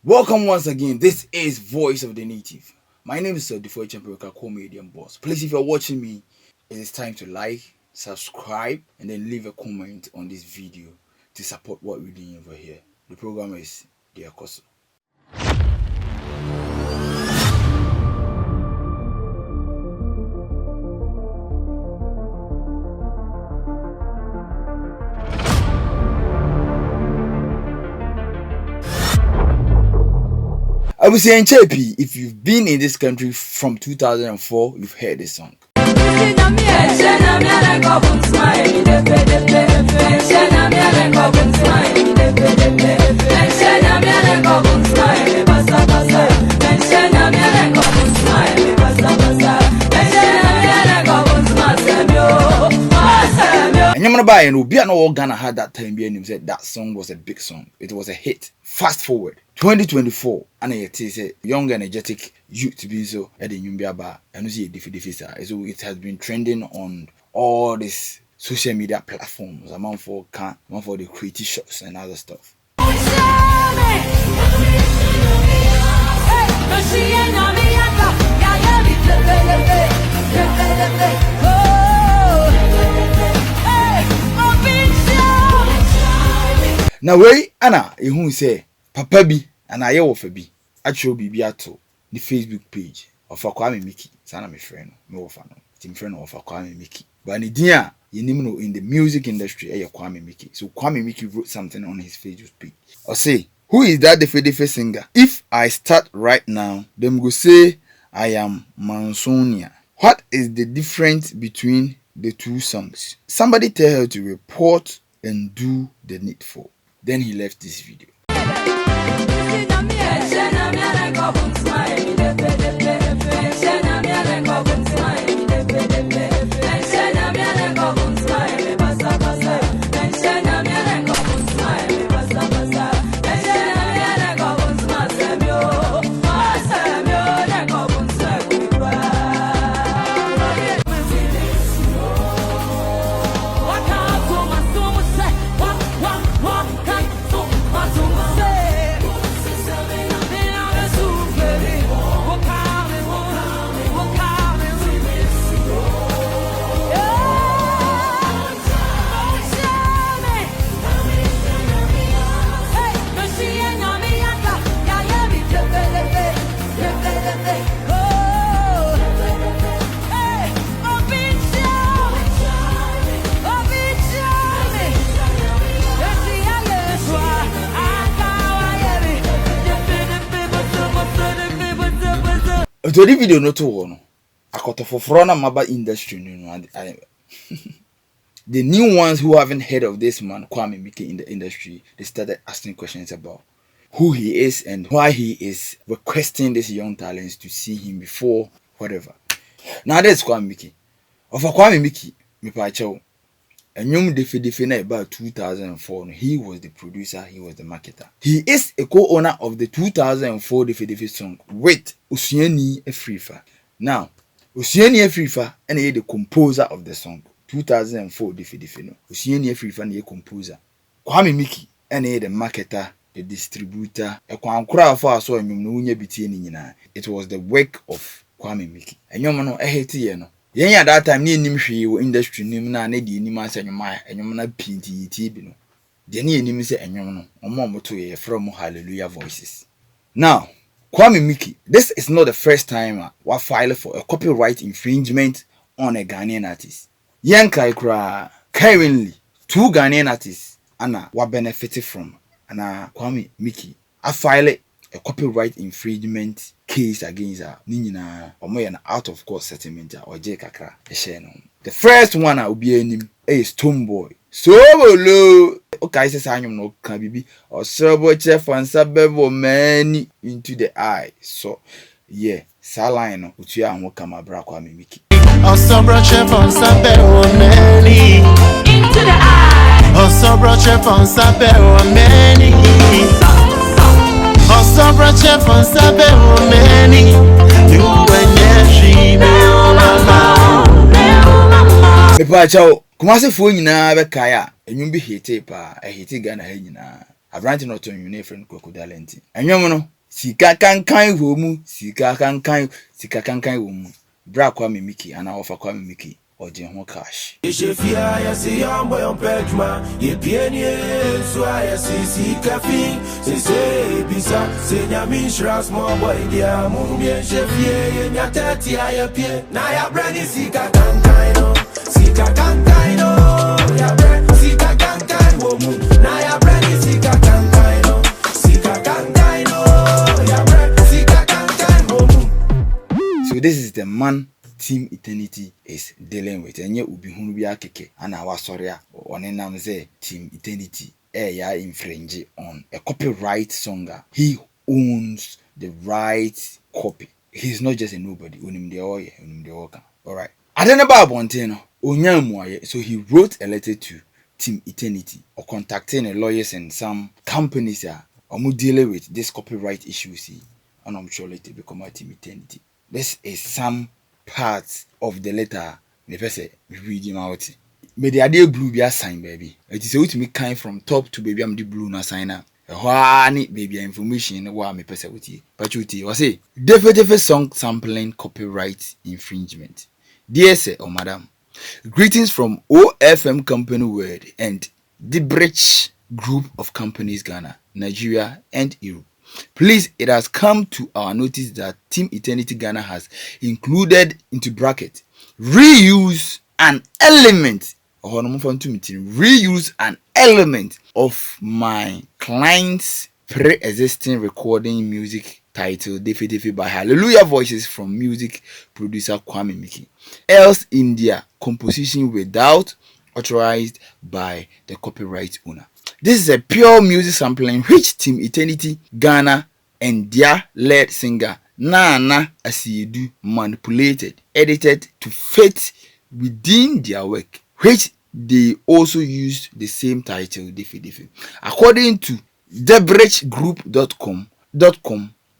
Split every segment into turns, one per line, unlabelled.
Welcome once again. This is Voice of the Native. My name is DEFE DEFE Kwame boss. Please, if you're watching me, it is time to like, subscribe, and then leave a comment on this video to support what we're doing over here. The program is the Akoso. I will say, if you've been in this country from 2004, you've heard this song. And Obiano all Ghana had that time being him said that song was a big song. It was a hit. Fast forward 2024, and it is a young energetic youth to be so at the Nyumbiaba and see DEFE DEFE. So it has been trending on all these social media platforms, among for the creative shops and other stuff. Now way Anna who say Papa bi and I of bi actual bibi ato the Facebook page of Kwame Mickey. Sana my friend, no fan, team friend of Kwame Mickey. But Nidia, you know in the music industry, Kwame Mickey. So Kwame Mickey wrote something on his Facebook page. Or say, who is that DEFE DEFE singer? If I start right now, them go say I am Mansonia. What is the difference between the two songs? Somebody tell her to report and do the needful. Then he left this video. To the video not to one. I got a for maba industry, the new ones who haven't heard of this man Kwame Mickey in the industry, they started asking questions about who he is and why he is requesting these young talents to see him before whatever. Now that's Kwame Mickey. Of Kwame Mickey, me pacho. And DEFE DEFE about 2004. He was the producer, he was the marketer. He is a co-owner of the 2004 DEFE DEFE song with Usieni Efrifa. Now, Usieni Efrifa and he the composer of the song. 2004 DEFE DEFE no. Usieni Efrifa and he composer. Kwame Mickey and he the marketer, the distributor. It was the work of Kwame Mickey. And you know, I hate you. Yen at that time, nim hwee wo industry nim na di nim asanyoma enyom na pinti bi no. De ne nim se enyom no, omo ye from Hallelujah Voices. Now, Kwame Mickey, this is not the first time we file for a copyright infringement on a Ghanaian artist. Yen kai kra currently 2 Ghanaian artists ana wa benefited from ana Kwame Mickey I file a copyright infringement case against her. Nina an out of court settlement or J Kakra. The first one I will be him is Tomboy. So low. Okay, says I am no Kabibi or Serbo Chef and Sabebo many into the eye. So yeah, Salino, which you are more come abra Kwame Mickey. Or Serbo Chef on Sabebo many into the eye. Or Serbo Chef on Sabebo many. Osabra chef on sabe many you when she me pa chao kumase fo nyina be kaya enyum bi hete pa hete Ghana ha nyina abrante no to nwune friend crocodile enti enwom no Sika kankan womu, sika kankan womu. Bra Kwame Mickey and I offer Kwame Mickey or Jim Cash.
Ishefia ya si yambo yon pejma ye pienie so ya si kafi se bisa se nyami shras mo boy dia mu bien chefie ye nyatati ya pie na ya brani sika kankan no ya brani sika kankan wo mu na ya brani sika kankan no ya brani sika kankan wo mu.
So this is the man Team Eternity is dealing with. Enye ubi hunu bi akeke ana wasori a onenam say Team Eternity ya infringe on a copyright song. He owns the right copy. He's not just a nobody. Unim de oye, unim de oka. All right. Adenaba abonteno onyamuaye. So he wrote a letter to Team Eternity or contacting the lawyers and some companies omu dealing with this copyright issues. And I'm sure later become a Team Eternity. This is some parts of the letter. Me say read him out. Me the idea blue be assign baby. It is to me kind from top to baby am the blue na sign up. Wani baby information wa me pese wuti. Pachuti was say DEFE DEFE song sampling copyright infringement. Dear sir or madam, greetings from OFM Company World and the Bridge Group of Companies Ghana, Nigeria and Europe. Please, it has come to our notice that Team Eternity Ghana has included into bracket reuse an element of my client's pre-existing recording music titled DEFE DEFE by Hallelujah Voices from music producer Kwame Mickey, else in their composition without authorized by the copyright owner. This is a pure music sampling which Team Eternity Ghana and their lead singer Nana Asiedu manipulated, edited to fit within their work, which they also used the same title DEFE DEFE. According to thebridgegroup.com,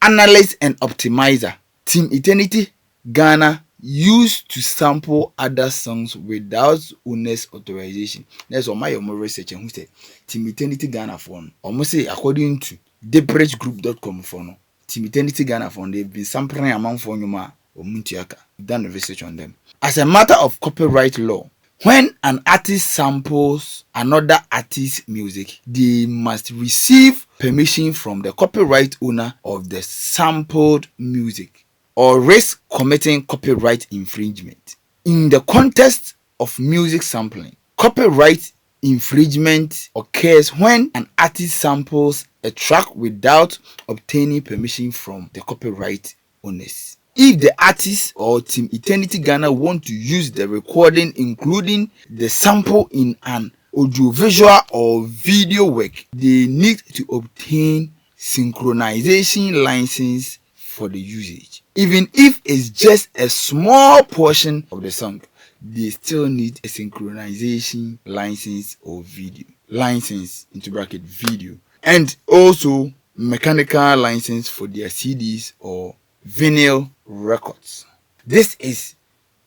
analyst and optimizer, Team Eternity Ghana used to sample other songs without owner's authorization. That's all my research and who said Team Eternity Ghana phone. Almost say according to thebridgegroup.com phone. Team Eternity Ghana phone, they've been sampling among phone or Muntiaka. Done the research on them. As a matter of copyright law, when an artist samples another artist's music, they must receive permission from the copyright owner of the sampled music, or risk committing copyright infringement. In the context of music sampling, copyright infringement occurs when an artist samples a track without obtaining permission from the copyright owners. If the artist or Team Eternity Ghana want to use the recording, including the sample, in an audiovisual or video work, they need to obtain synchronization license for the usage. Even if it's just a small portion of the song, they still need a synchronization license or video license into bracket video, and also mechanical license for their CDs or vinyl records. This is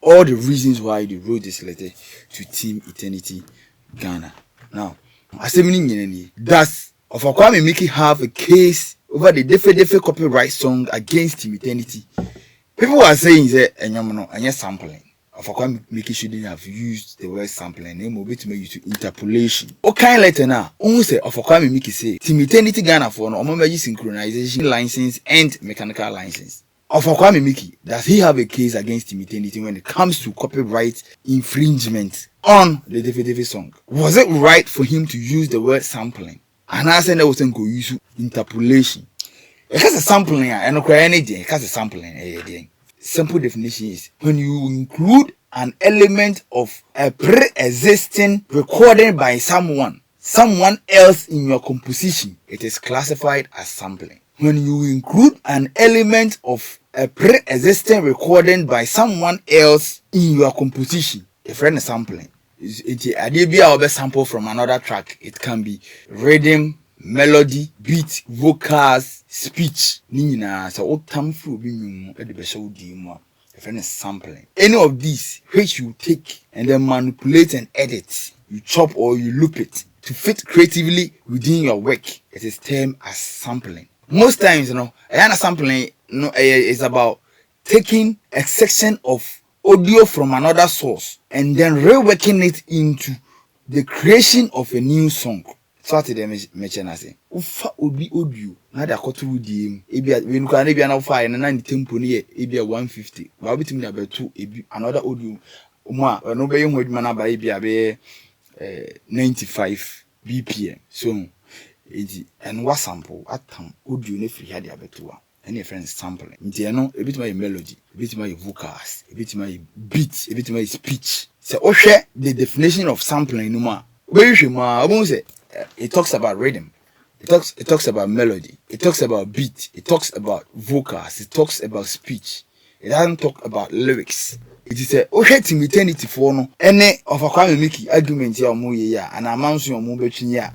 all the reasons why they wrote this letter to Team Eternity Ghana. Now, does Kwame Mickey have a case over the DEFE DEFE copyright song against Team Eternity? People are saying that sampling. Kwame Mickey shouldn't have used the word sampling. They will be to make use to interpolation. Okay, letter now. Only say Kwame Mickey say Team Eternity Ghana for no synchronization license and mechanical license. Kwame Mickey, does he have a case against Team Eternity when it comes to copyright infringement on the DEFE DEFE song? Was it right for him to use the word sampling? And I said that was going to use interpolation. Because a sampling and anything, because a sampling. Simple definition is when you include an element of a pre-existing recording by someone else in your composition, it is classified as sampling. When you include an element of a pre-existing recording by someone else in your composition, a friend is sampling. It's sample from another track. It can be rhythm, melody, beat, vocals, speech. So a friend is sampling. Any of these which you take and then manipulate and edit, you chop or you loop it to fit creatively within your work, it is termed as sampling. Most times, And sampling no is about taking a section of audio from another source and then reworking it into the creation of a new song. So what they mention as ufa obi audio na da koto die mu ebia we nuka na bia na ufa na the tempo ne ebia 150 wa bitim na beto ebi another audio mo a no be hu adwuma na ba ebia be 95 bpm so edi and what sample atam audio ne free had abeto a any friends sampling nti no ebitima melody ebitima vocals ebitima beat ebitima speech. So ohwe the definition of sampling no ma we hwe ma obun say it talks about rhythm, it talks about melody, it talks about beat, it talks about vocals, it talks about speech. It doesn't talk about lyrics. It is a eternity for no any of a Kwame Mickey argument ya omo ye ya and amanso omo betwin ya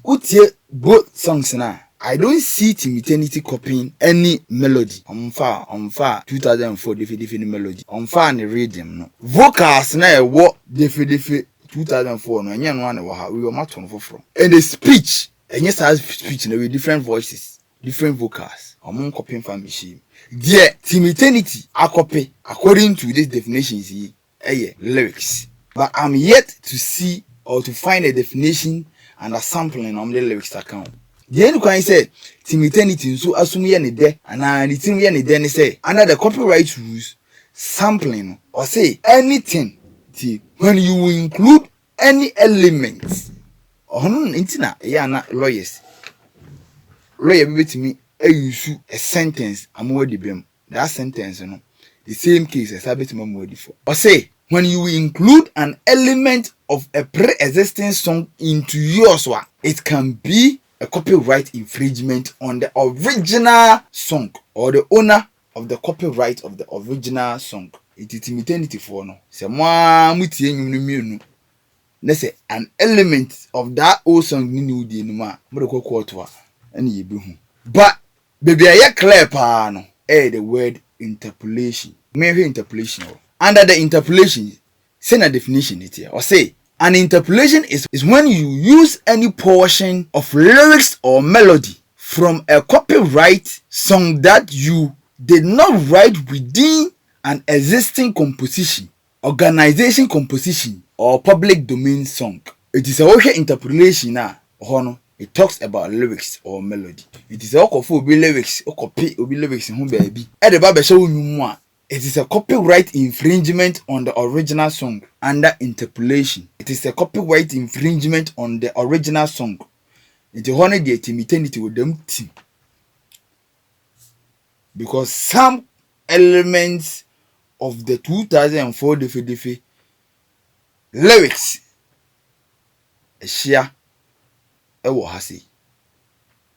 utie both songs na I don't see eternity copying any melody. Omfa 2004 defe melody. Omfa ne rhythm no. Vocals na e wo defe 2004 no anya no na wo ha we maton foforo. And the speech, and yes as speech na with different voices, different vocals. Omon copying from machine. There eternity a copy according to this definitions here lyrics. But I'm yet to see or to find a definition and a sampling on the lyrics account. The end can say eternity so assume ye ne de and the thing ye ne de ne say under the copyright rules sampling or say anything when you include any elements intina ya na lawyers lawyer be to me use a sentence amwe de bem that sentence no the same case as abet me before or say when you include an element of a pre-existing song into yours one it can be a copyright infringement on the original song or the owner of the copyright of the original song. It is eternity for no. Se mo mutie nyum no mienu. Na say an element of that old song ni ni udi no ma. Mo de kokko to a na ye be hu. But baby aye clear pa no. The word interpolation. Me hear interpolation. Under the interpolation, say na definition it here. Or say an interpolation is when you use any portion of lyrics or melody from a copyright song that you did not write within an existing composition, organization composition, or public domain song. It is a okay interpolation now. It talks about lyrics or melody. It is a for lyrics or copy lyrics in home baby. At the Baba show you more. It is a copyright infringement on the original song under interpolation. It is a copyright infringement on the original song. It is honor the eternity with them team. Because some elements of the 2004 DEFE lyrics share ewo hasi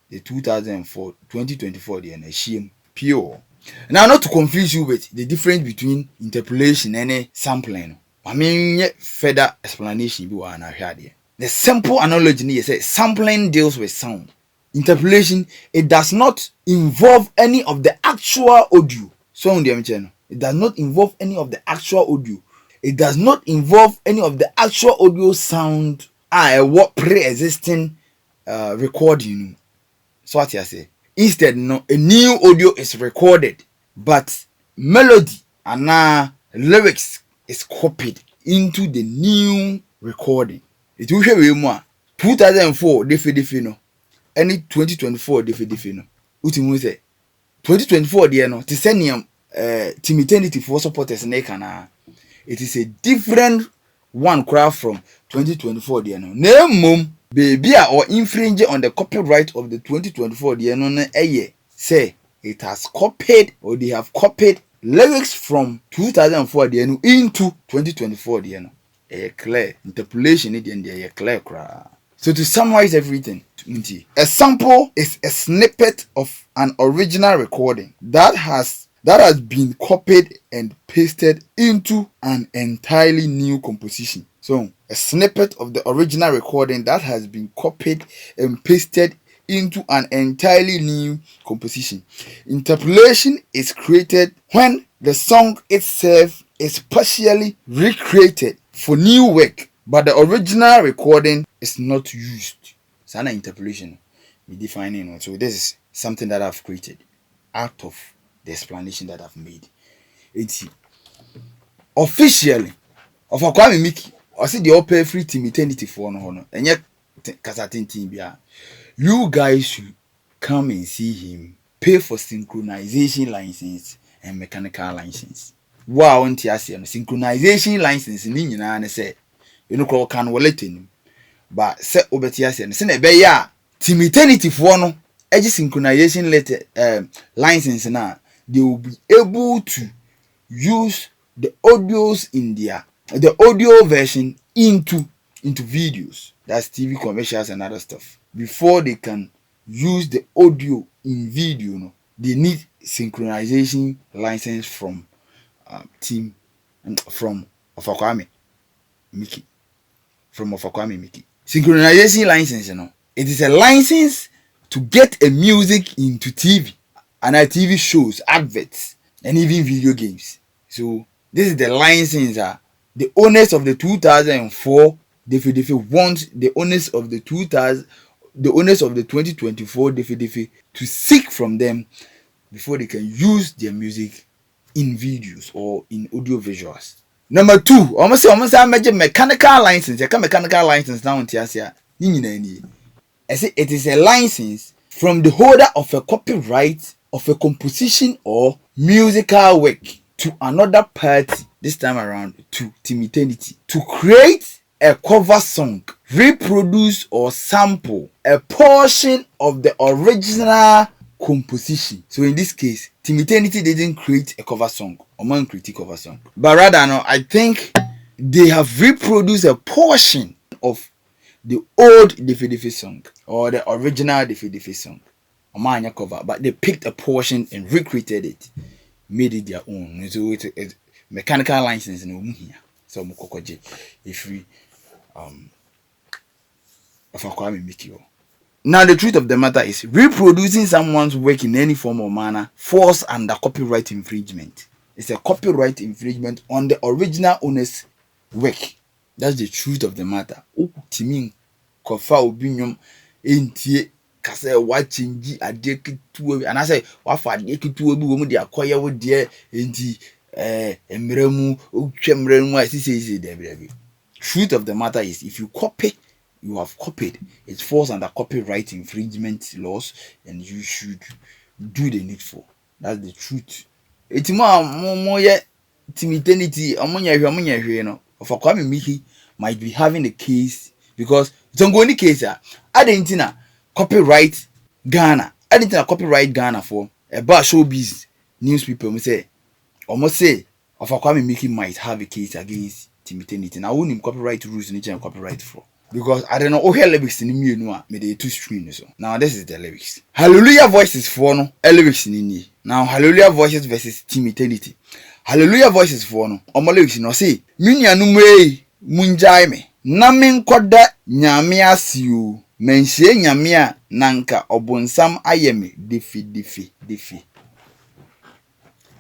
the 2024 the shame pure. Now, not to confuse you with the difference between interpolation and sampling. I mean, further explanation be one I had here. The simple analogy is sampling deals with sound. Interpolation, it does not involve any of the actual audio. So on the channel, it does not involve any of the actual audio. It does not involve any of the actual audio sound. What pre-existing recording. So what I say. Instead, no, a new audio is recorded, but melody and lyrics is copied into the new recording. It will show you more. 2004 DEFE no, any 2024 DEFE no. Ultimately say 2024 there no. Tisenium eternity for supporters na. It is a different one craft from 2024 there no. Name baby or infringe on the copyright of the 2024 say it has copied or they have copied lyrics from 2004 into 2024 clear interpolation clear. So to summarize everything, a sample is a snippet of an original recording that has been copied and pasted into an entirely new composition. So a snippet of the original recording that has been copied and pasted into an entirely new composition. Interpolation is created when the song itself is partially recreated for new work, but the original recording is not used. So an interpolation, we defining. So this is something that I've created. out of the explanation that I've made. It's officially of Kwame Mickey. I see the open free team eternity for no, and yet Kasatin Bia. You guys should come and see him. Pay for synchronization license and mechanical license. Wow, on TSM synchronization license in India and say, you know, call can wallet in. But set over TSM, send a bear. Team eternity for no, edge synchronization letter license now. They will be able to use the audios in the audio version into videos. That's TV commercials and other stuff. Before they can use the audio in video, no, they need synchronization license from team from Kwame Mickey. From Kwame Mickey. Synchronization license, you know, it is a license to get a music into TV and TV shows, adverts, and even video games. So this is the license. The owners of the 2004 DEFE DEFE want the owners of the 2024 DEFE DEFE to seek from them before they can use their music in videos or in audio visuals. Number 2, almost mechanical license. You can mechanical license now in Tiasia. I say it is a license from the holder of a copyright of a composition or musical work to another party, this time around to Team Eternity, to create a cover song, reproduce or sample a portion of the original composition. So in this case, Team Eternity didn't create a cover song, or man create a cover song, but rather no, I think they have reproduced a portion of the old DEFE DEFE song or the original DEFE DEFE song. Or man cover, but they picked a portion and recreated it, made it their own. So it's mechanical license no here. So mukokoje if we of Kwame Mickey. Now the truth of the matter is reproducing someone's work in any form or manner falls under copyright infringement. It's a copyright infringement on the original owner's work. That's the truth of the matter. Timin kofa obinyom entie kase watching adeketu and I say wafa adeketu bi wo mu de akoye wo de enti emremu otwemremu asisi debrebe. Truth of the matter is if you copy, you have copied. It falls under copyright infringement laws and you should do the needful. That's the truth. It's more Team Eternity you know. Of Kwame Mickey might be having a case because it's on going case. I didn't copyright Ghana. I didn't copyright Ghana for about showbiz newspaper. We say almost say of Kwame Mickey might have a case against Team Eternity. Now, wouldn't copyright rules in and copyright for because I don't know all her lyrics in me no me the two screens. So now this is the lyrics. Hallelujah voices for no lyrics in ni. Now Hallelujah voices versus Team Eternity. Hallelujah voices for no. Omo lyrics no say minya numwe munjai me na menkoda nyame asiu menhye nyame a nanka obonsam ayeme defi.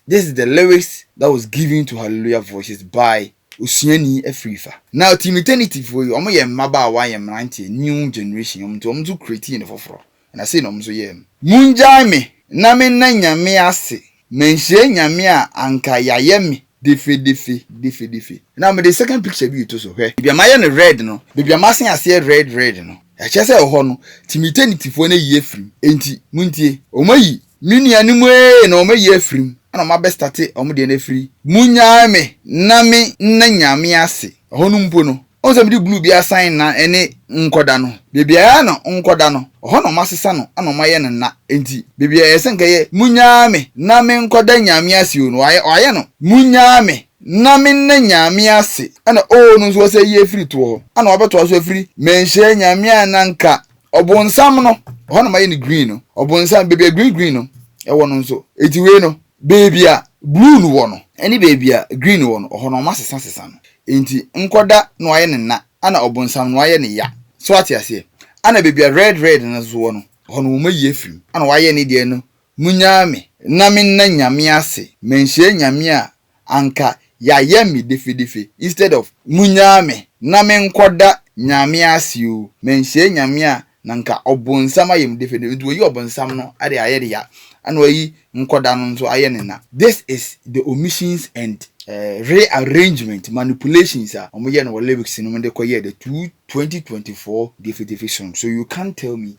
This is the lyrics that was given to Hallelujah voices by Usiani Efrifa. Now Team Eternity for you, omo ye maba wa ye mrante new generation to create in the foforo. And I say no so ye munjai me na me na nyame ase menhye nyame a anka yayeme defe. Now me the second picture be to so where bia maye no red no bia masen ase red no ya chese ho no Team Eternity for na ye frim enti muntie omayi minianum na omayi afrim ana ma be start omo de na free munya me na me na nyame ase hono mpo no onse me di blue bia sign na ene nkoda no bebia no nkoda no hono masesa no ana ma ye na enti bebia yesen kaye munya me na me nkoda nyame ase no aye no munya me na me na nyame ase ana no so say ye free to ho ana obeto so free menhye nyame ananka obonsam no hono ma ye ni green no obonsam bebia green no e wono nso eti we no baby a blue no wono any baby a green wono hono masesa no enti nkoda no aye ne na ana obonsam no aye ne ya so ati ase ana baby a red na zo wono hono mo mayi afrim ana waye ne de no munya me na me na nyame ase menhye nyame a anka ya yemi defe instead of munya me na me nkoda nyame ase o menhye nyame a nanka obonsam ayem defe defe nti oyi obonsam no ade ayede ya ana oyi nkoda no nso aye ne na. This is the omissions and rearrangement manipulations omoye no lyrics no de koye the 2024 defe defe song. So you can't tell me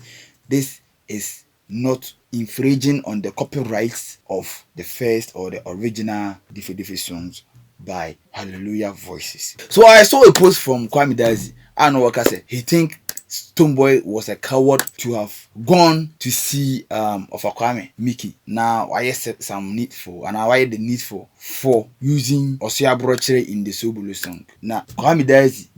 this is not infringing on the copyrights of the first or the original defe defe songs by Hallelujah Voices. So I saw a post from Kwame Daisy. I know what I said. He think Stonebwoy was a coward to have gone to see of Kwame Mickey. Now I said some needful and I the needful for using Osia Brochere in the Sobolo song. Now Kwame Daisy,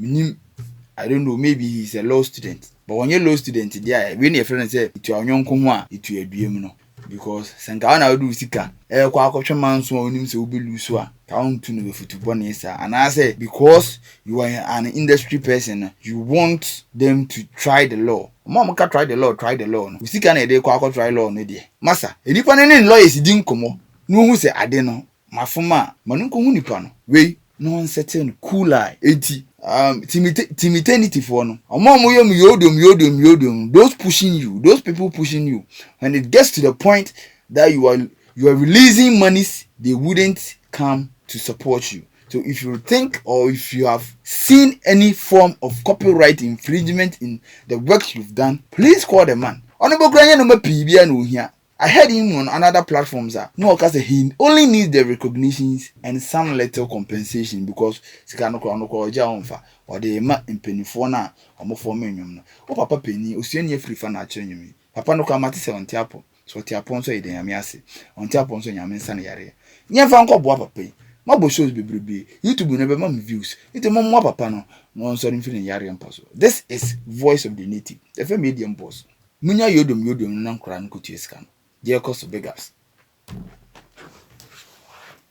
I don't know, maybe he's a law student. But when you're a law student, there, when your friend say it your young kumwa, it will be no. Because Sankawana do sika, kwa man so onim se obi lose a count to no football nesa. And I say because you are an industry person, you want them to try the law. Mama can try the law. No. We sika na dey kwa try law no dey. Masa, enipa ne lawyers din komo. No hu se ade no. Mafoma, manunko hu nipa no. We no uncertain cool eye. Eti timidity for no. Yodom. Those pushing you, those people pushing you. When it gets to the point that you are releasing monies, they wouldn't come to support you. So if you think or if you have seen any form of copyright infringement in the work you've done, please call the man. I heard him on another platforms. No, because he only needs the recognitions and some little compensation because or the ma in penny for now or more for me. Oh, Papa Penny, or send you free for not changing me. Papa no come at on Tiapo, so Tiapon so idea miasi on Tiapon so yamin san yare. Never uncle Boapa pay. Mabo shows be YouTube never mom views. It's a mom papa no certain feeling yare and puzzle. This is voice of the native, the medium boss. Munya yodom nan kran kutu eskan. Dear cost of beggars.